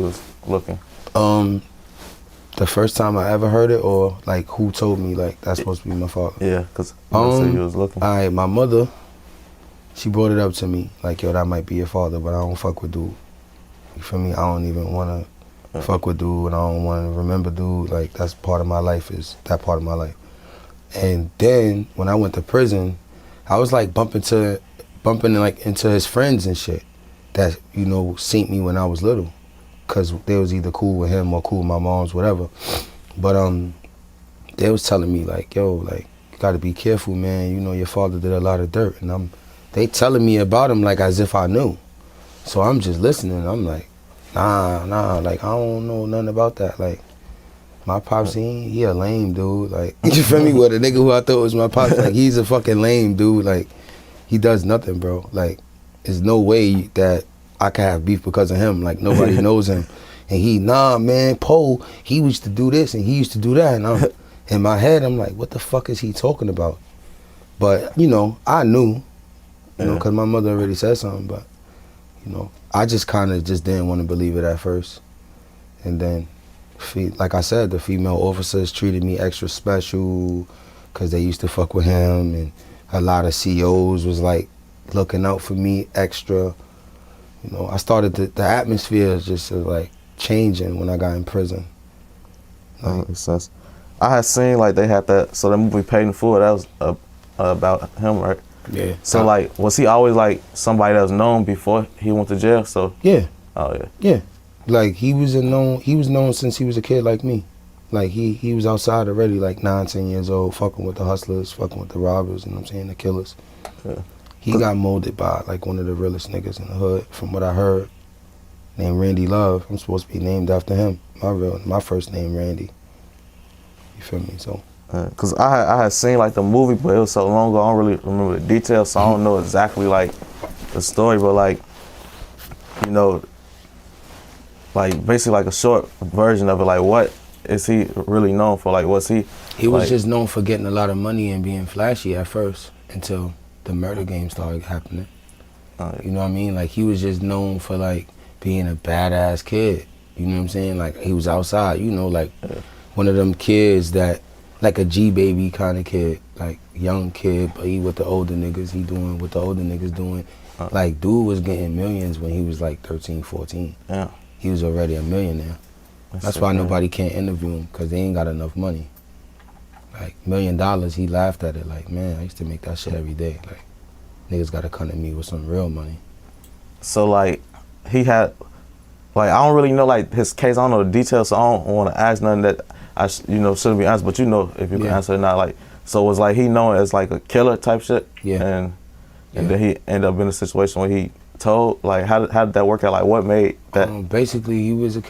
was looking? The first time I ever heard it, or like who told me like that's supposed to be my father? Yeah, because you said you was looking. All right, my mother, she brought it up to me like, yo, that might be your father, but I don't fuck with dude. You feel me? I don't even want to fuck with dude, and I don't want to remember dude. Like that's part of my life, is that part of my life. And then when I went to prison, I was like bumping like into his friends and shit that, you know, seen me when I was little, cause they was either cool with him or cool with my moms, whatever. But they was telling me like, yo, like you gotta be careful, man. You know your father did a lot of dirt, and they telling me about him like as if I knew. So I'm just listening. I'm like, nah, like I don't know nothing about that. Like my pops, he a lame dude. Like you feel me? With a nigga who I thought was my pops, like he's a fucking lame dude. Like he does nothing, bro. Like there's no way that I can have beef because of him. Like nobody knows him. And nah, man, Po, he used to do this and he used to do that. And I'm, in my head, I'm like, what the fuck is he talking about? But, you know, I knew, you know, because my mother already said something. But, you know, I just kind of just didn't want to believe it at first. And then, like I said, the female officers treated me extra special because they used to fuck with him. And a lot of COs was like looking out for me extra. You know, I started the atmosphere is just like changing when I got in prison. That makes sense. I had seen like they had that, so the movie Paid in Full, that was about him, right? Yeah. So like, was he always like somebody that was known before he went to jail? So yeah. Oh yeah. Yeah. Like he was known since he was a kid like me. Like he was outside already, like 9, 10 years old, fucking with the hustlers, fucking with the robbers, you know what I'm saying, the killers. Yeah. He got molded by like one of the realest niggas in the hood, from what I heard, named Randy Love. I'm supposed to be named after him. My first name Randy. You feel me? So. Cause I had seen like the movie, but it was so long ago I don't really remember the details, so I don't know exactly like the story, but like, you know, like basically like a short version of it. Like, what is he really known for? Like, what's he? He was just known for getting a lot of money and being flashy at first, until the murder game started happening. You know what I mean? Like he was just known for like being a badass kid. You know what I'm saying? Like he was outside, you know, like one of them kids that, like a G-baby kind of kid, like young kid, but he with the older niggas, he doing what the older niggas doing. Like dude was getting millions when he was like 13, 14. Yeah. He was already a millionaire. That's why nobody can't interview him, because they ain't got enough money. Like $1 million, he laughed at it like, man, I used to make that shit every day. Like, niggas gotta come to me with some real money. So like, he had, like, I don't really know like his case, I don't know the details, so I don't want to ask nothing that I shouldn't be answered, but you know if you can answer or not. Like, so was like he known as like a killer type shit? Yeah. And then he ended up in a situation where he told, like, how did that work out? Like, what made that? Basically, he was a